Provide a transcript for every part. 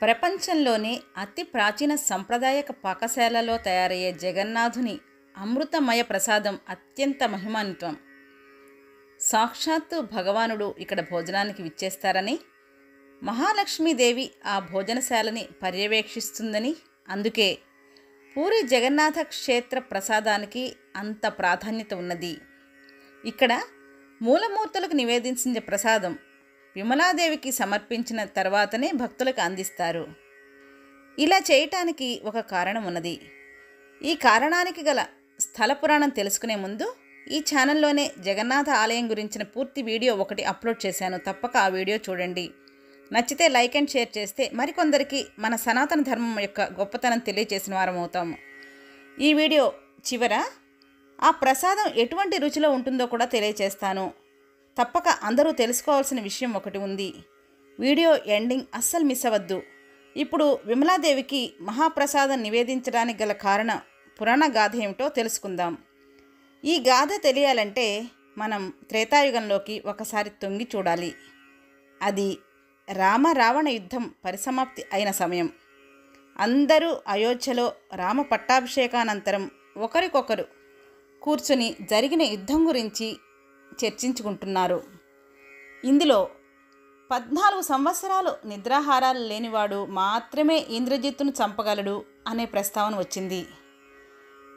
ప్రపంచంలోనే అతి ప్రాచీన సంప్రదాయక పాకశాలలో తయారయ్యే జగన్నాథుని అమృతమయ ప్రసాదం అత్యంత మహిమాన్వితం. సాక్షాత్తు భగవానుడు ఇక్కడ భోజనానికి విచ్చేస్తారని, మహాలక్ష్మీదేవి ఆ భోజనశాలని పర్యవేక్షిస్తుందని, అందుకే పూరి జగన్నాథ క్షేత్ర ప్రసాదానికి అంత ప్రాధాన్యత ఉన్నది. ఇక్కడ మూలమూర్తులకు నివేదించిన ప్రసాదం విమలాదేవికి సమర్పించిన తర్వాతనే భక్తులకు అందిస్తారు. ఇలా చేయటానికి ఒక కారణం ఉన్నది. ఈ కారణానికి గల స్థల పురాణం తెలుసుకునే ముందు ఈ ఛానల్లోనే జగన్నాథ ఆలయం గురించిన పూర్తి వీడియో ఒకటి అప్లోడ్ చేశాను. తప్పక ఆ వీడియో చూడండి. నచ్చితే లైక్ అండ్ షేర్ చేస్తే మరికొందరికి మన సనాతన ధర్మం యొక్క గొప్పతనం తెలియజేసిన వారం అవుతాము. ఈ వీడియో చివర ఆ ప్రసాదం ఎటువంటి రుచిలో ఉంటుందో కూడా తెలియజేస్తాను. తప్పక అందరూ తెలుసుకోవాల్సిన విషయం ఒకటి ఉంది. వీడియో ఎండింగ్ అస్సలు మిస్ అవ్వద్దు. ఇప్పుడు విమలాదేవికి మహాప్రసాదం నివేదించడానికి గల కారణ పురాణ గాథ ఏమిటో తెలుసుకుందాం. ఈ గాథ తెలియాలంటే మనం త్రేతాయుగంలోకి ఒకసారి తొంగి చూడాలి. అది రామ రావణ యుద్ధం పరిసమాప్తి అయిన సమయం. అందరూ అయోధ్యలో రామ పట్టాభిషేకానంతరం ఒకరికొకరు కూర్చుని జరిగిన యుద్ధం గురించి చర్చించుకుంటున్నారు. ఇందులో 14 సంవత్సరాలు నిద్రాహారాలు లేనివాడు మాత్రమే ఇంద్రజిత్తును చంపగలడు అనే ప్రస్తావన వచ్చింది.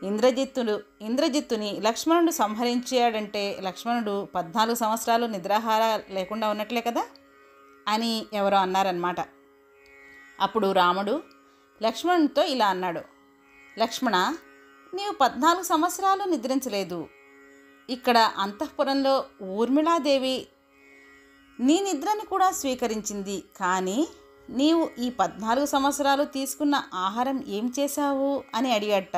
ఇంద్రజిత్తుని లక్ష్మణుడు సంహరించాడంటే లక్ష్మణుడు 14 సంవత్సరాలు నిద్రాహార లేకుండా ఉన్నట్లే కదా అని ఎవరో అన్నారన్నమాట. అప్పుడు రాముడు లక్ష్మణుడితో ఇలా అన్నాడు: లక్ష్మణ, నీవు 14 సంవత్సరాలు నిద్రించలేదు. ఇక్కడ అంతఃపురంలో ఊర్మిళాదేవి నీ నిద్రని కూడా స్వీకరించింది. కానీ నీవు ఈ 14 సంవత్సరాలు తీసుకున్న ఆహారం ఏం చేశావు అని అడిగట.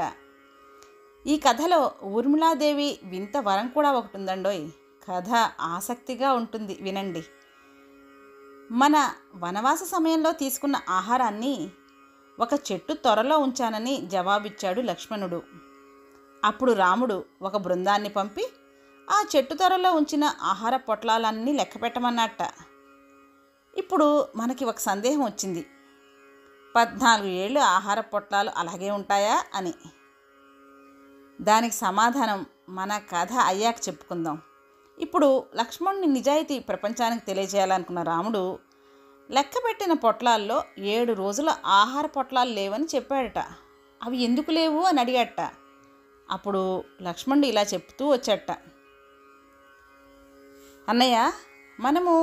ఈ కథలో ఊర్మిళాదేవి వింత వరం కూడా ఒకటి ఉందండోయ్. కథ ఆసక్తిగా ఉంటుంది, వినండి. మన వనవాస సమయంలో తీసుకున్న ఆహారాన్ని ఒక చెట్టు త్వరలో ఉంచానని జవాబిచ్చాడు లక్ష్మణుడు. అప్పుడు రాముడు ఒక బృందాన్ని పంపి ఆ చెట్టు త్వరలో ఉంచిన ఆహార పొట్లాలన్నీ లెక్క పెట్టమన్నట్ట. ఇప్పుడు మనకి ఒక సందేహం వచ్చింది. 14 ఏళ్ళు ఆహార పొట్లాలు అలాగే ఉంటాయా అని. దానికి సమాధానం మన కథ అయ్యాక చెప్పుకుందాం. ఇప్పుడు లక్ష్మణుని నిజాయితీ ప్రపంచానికి తెలియజేయాలనుకున్న రాముడు లెక్కపెట్టిన పొట్లాల్లో 7 రోజుల ఆహార పొట్లాలు లేవని చెప్పాడట. అవి ఎందుకు లేవు అని అడిగట. అప్పుడు లక్ష్మణుడు ఇలా చెప్తూ వచ్చాట: అన్నయ్య, మనము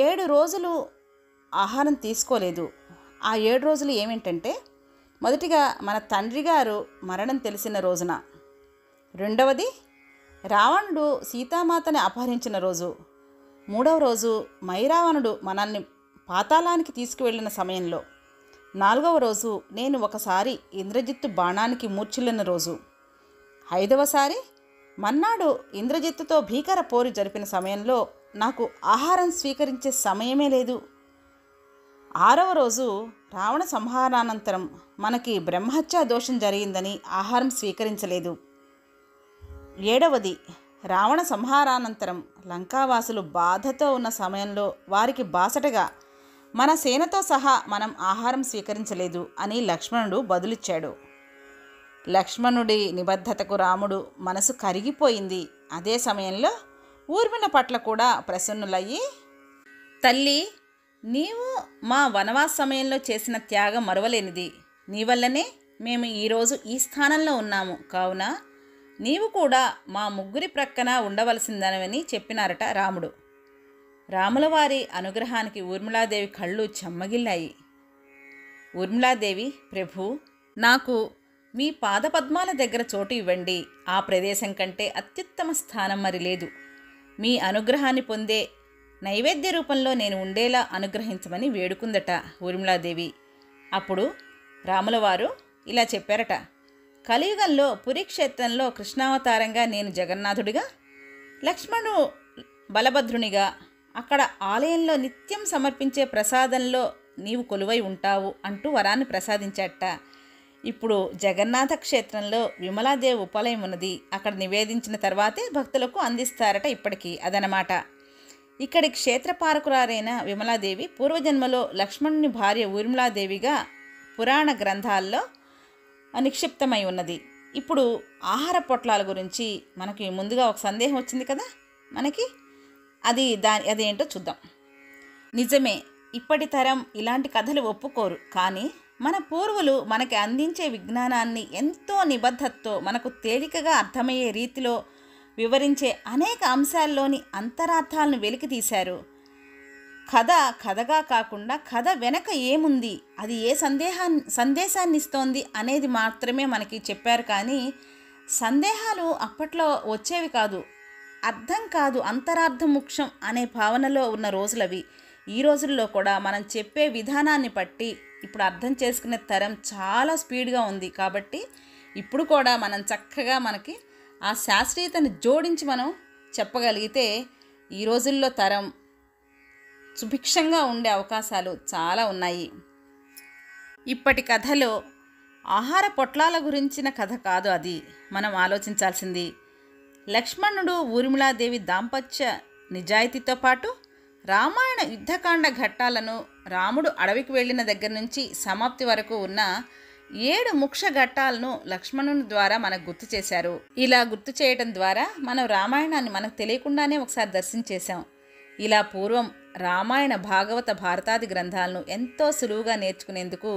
7 రోజులు ఆహారం తీసుకోలేదు. ఆ 7 రోజులు ఏమిటంటే, మొదటిగా మన తండ్రి గారు మరణం తెలిసిన రోజున, రెండవది రావణుడు సీతామాతని అపహరించిన రోజు, మూడవ రోజు మైరావణుడు మనల్ని పాతాళానికి తీసుకువెళ్ళిన సమయంలో, నాలుగవ రోజు నేను ఒకసారి ఇంద్రజిత్తు బాణానికి మూర్ఛిల్లిన రోజు, ఐదవసారి మన్నాడు ఇంద్రజిత్తుతో భీకర పోరు జరిపిన సమయంలో నాకు ఆహారం స్వీకరించే సమయమే లేదు, ఆరవ రోజు రావణ సంహారానంతరం మనకి బ్రహ్మహత్యా దోషం జరిగిందని ఆహారం స్వీకరించలేదు, ఏడవది రావణ సంహారానంతరం లంకావాసులు బాధతో ఉన్న సమయంలో వారికి బాసటగా మన సేనతో సహా మనం ఆహారం స్వీకరించలేదు అని లక్ష్మణుడు బదులిచ్చాడు. లక్ష్మణుడి నిబద్ధతకు రాముడు మనసు కరిగిపోయింది. అదే సమయంలో ఊర్మిళ పట్ల కూడా ప్రసన్నులయ్యి, తల్లి, నీవు మా వనవాస సమయంలో చేసిన త్యాగం మరువలేనిది. నీ వల్లనే మేము ఈరోజు ఈ స్థానంలో ఉన్నాము. కావున నీవు కూడా మా ముగ్గురి ప్రక్కన ఉండవలసిందనని చెప్పినారట రాముడు. రాముల వారి అనుగ్రహానికి ఊర్మిళాదేవి కళ్ళు చెమ్మగిల్లాయి. ఊర్మిళాదేవి: ప్రభు, నాకు మీ పాదపద్మాల దగ్గర చోటు ఇవ్వండి. ఆ ప్రదేశం కంటే అత్యుత్తమ స్థానం మరి లేదు. మీ అనుగ్రహాన్ని పొందే నైవేద్య రూపంలో నేను ఉండేలా అనుగ్రహించమని వేడుకుందట ఊర్మిళాదేవి. అప్పుడు రాములవారు ఇలా చెప్పారట: కలియుగంలో పురీక్షేత్రంలో కృష్ణావతారంగా నేను జగన్నాథుడిగా, లక్ష్మణుడు బలభద్రునిగా, అక్కడ ఆలయంలో నిత్యం సమర్పించే ప్రసాదంలో నీవు కొలువై ఉంటావు అంటూ వరాన్ని ప్రసాదించాట. ఇప్పుడు జగన్నాథ క్షేత్రంలో విమలాదేవి ఉపాలయం ఉన్నది. అక్కడ నివేదించిన తర్వాతే భక్తులకు అందిస్తారట. ఇప్పటికీ అదనమాట. ఇక్కడి క్షేత్రపాలకురాలైన విమలాదేవి పూర్వజన్మలో లక్ష్మణుని భార్య ఊర్మిళాదేవిగా పురాణ గ్రంథాల్లో నిక్షిప్తమై ఉన్నది. ఇప్పుడు ఆహార పొట్లాల గురించి మనకి ముందుగా ఒక సందేహం వచ్చింది కదా మనకి, అదేంటో చూద్దాం. నిజమే, ఇప్పటి తరం ఇలాంటి కథలు ఒప్పుకోరు. కానీ మన పూర్వులు మనకి అందించే విజ్ఞానాన్ని ఎంతో నిబద్ధతతో మనకు తేలికగా అర్థమయ్యే రీతిలో వివరించే అనేక అంశాల్లోని అంతరార్థాలను వెలికి తీశారు. కథ కథగా కాకుండా కథ వెనక ఏముంది, అది ఏ సందేశాన్ని ఇస్తోంది అనేది మాత్రమే మనకి చెప్పారు. కానీ సందేహాలు అప్పట్లో వచ్చేవి కాదు, అర్థం కాదు, అంతరార్థం ముఖ్యం అనే భావనలో ఉన్న రోజులవి. ఈ రోజుల్లో కూడా మనం చెప్పే విధానాన్ని బట్టి ఇప్పుడు అర్థం చేసుకునే తరం చాలా స్పీడ్గా ఉంది. కాబట్టి ఇప్పుడు కూడా మనం చక్కగా మనకి ఆ శాస్త్రీయతను జోడించి మనం చెప్పగలిగితే ఈ రోజుల్లో తరం సుభిక్షంగా ఉండే అవకాశాలు చాలా ఉన్నాయి. ఇప్పటి కథలో ఆహార పొట్లాల గురించిన కథ కాదు అది మనం ఆలోచించాల్సింది. లక్ష్మణుడు ఊర్మిళాదేవి దాంపత్య నిజాయితీతో పాటు రామాయణ యుద్ధకాండ ఘట్టాలను రాముడు అడవికి వెళ్ళిన దగ్గర నుంచి సమాప్తి వరకు ఉన్న 7 ముఖ్య ఘట్టాలను లక్ష్మణుని ద్వారా మనకు గుర్తు చేశారు. ఇలా గుర్తు చేయడం ద్వారా మనం రామాయణాన్ని మనకు తెలియకుండానే ఒకసారి దర్శించేశాం. ఇలా పూర్వం రామాయణ భాగవత భారతాది గ్రంథాలను ఎంతో సులువుగా నేర్చుకునేందుకు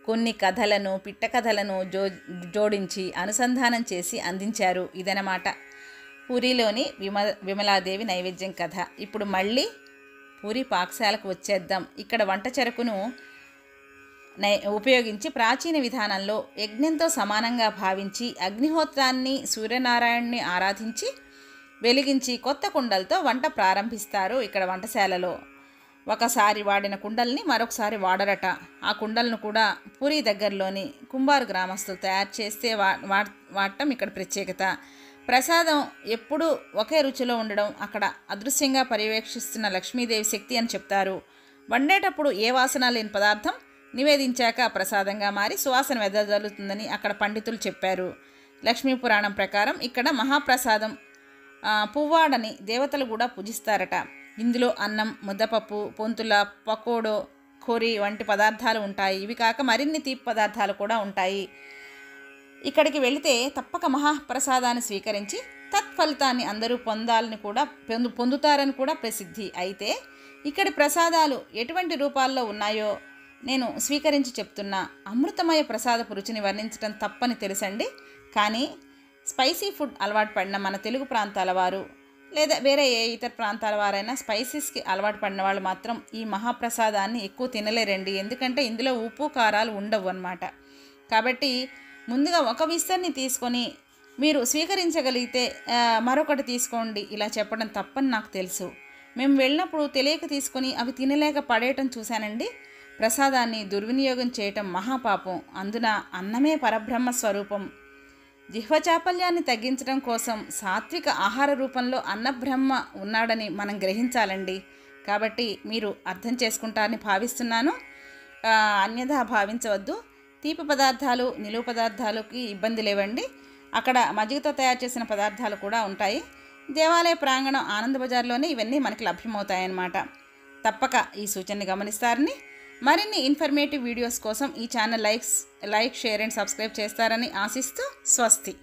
కొన్ని కథలను పిట్ట కథలను జోడించి అనుసంధానం చేసి అందించారు. ఇదనమాట పూరిలోని విమలాదేవి నైవేద్యం కథ. ఇప్పుడు మళ్ళీ పూరి పాకశాలకు వచ్చేద్దాం. ఇక్కడ వంట చెరకును ఉపయోగించి ప్రాచీన విధానంలో యజ్ఞంతో సమానంగా భావించి అగ్నిహోత్రాన్ని సూర్యనారాయణని ఆరాధించి వెలిగించి కొత్త కుండలతో వంట ప్రారంభిస్తారు. ఇక్కడ వంటశాలలో ఒకసారి వాడిన కుండల్ని మరొకసారి వాడరట. ఆ కుండలను కూడా పూరి దగ్గరలోని కుంభారు గ్రామస్తులు తయారు చేస్తే వాడటం ఇక్కడ ప్రత్యేకత. ప్రసాదం ఎప్పుడూ ఒకే రుచిలో ఉండడం అక్కడ అదృశ్యంగా పర్యవేక్షిస్తున్న లక్ష్మీదేవి శక్తి అని చెప్తారు. వండేటప్పుడు ఏ వాసన లేని పదార్థం నివేదించాక ప్రసాదంగా మారి సువాసన వెదజల్లుతుందని అక్కడ పండితులు చెప్పారు. లక్ష్మీ పురాణం ప్రకారం ఇక్కడ మహాప్రసాదం పువ్వాడని దేవతలు కూడా పూజిస్తారట. ఇందులో అన్నం, ముద్దపప్పు, పొంతుల, పకోడో, కొరి వంటి పదార్థాలు ఉంటాయి. ఇవి కాక మరిన్ని తీపి పదార్థాలు కూడా ఉంటాయి. ఇక్కడికి వెళితే తప్పక మహాప్రసాదాన్ని స్వీకరించి తత్ఫలితాన్ని అందరూ పొందుతారని కూడా ప్రసిద్ధి. అయితే ఇక్కడి ప్రసాదాలు ఎటువంటి రూపాల్లో ఉన్నాయో నేను స్వీకరించి చెప్తున్నా. అమృతమయ ప్రసాదపు రుచిని వర్ణించడం తప్పని తెలుసండి. కానీ స్పైసీ ఫుడ్ అలవాటు పడిన మన తెలుగు ప్రాంతాల వారు లేదా వేరే ఏ ఇతర ప్రాంతాల వారైనా స్పైసీస్కి అలవాటు పడిన వాళ్ళు మాత్రం ఈ మహాప్రసాదాన్ని ఎక్కువ తినలేరండి. ఎందుకంటే ఇందులో ఉప్పు కారాలు ఉండవు అన్నమాట. కాబట్టి ముందుగా ఒక విస్తర్ని తీసుకొని మీరు స్వీకరించగలిగితే మరొకటి తీసుకోండి ఇలా చెప్పడం తప్పని నాకు తెలుసు. మేము వెళ్ళినప్పుడు తెలియక తీసుకొని అవి తినలేక పడేయటం చూశానండి. ప్రసాదాన్ని దుర్వినియోగం చేయటం మహాపాపం. అందున అన్నమే పరబ్రహ్మ స్వరూపం. జిహ్వచాపల్యాన్ని తగ్గించడం కోసం సాత్విక ఆహార రూపంలో అన్నబ్రహ్మ ఉన్నాడని మనం గ్రహించాలండి. కాబట్టి మీరు అర్థం చేసుకుంటారని భావిస్తున్నాను. అన్యథా భావించవద్దు. తీపి పదార్థాలు నిలువ పదార్థాలకి ఇబ్బంది లేవండి. అక్కడ మజ్జిగతో తయారు చేసిన పదార్థాలు కూడా ఉంటాయి. దేవాలయ ప్రాంగణం ఆనంద బజార్లోనే ఇవన్నీ మనకి లభ్యమవుతాయన్నమాట. తప్పక ఈ సూచనని గమనిస్తారని, మరిన్ని ఇన్ఫర్మేటివ్ వీడియోస్ కోసం ఈ channel like, share and subscribe చేస్తారని ఆశిస్తూ స్వస్తి.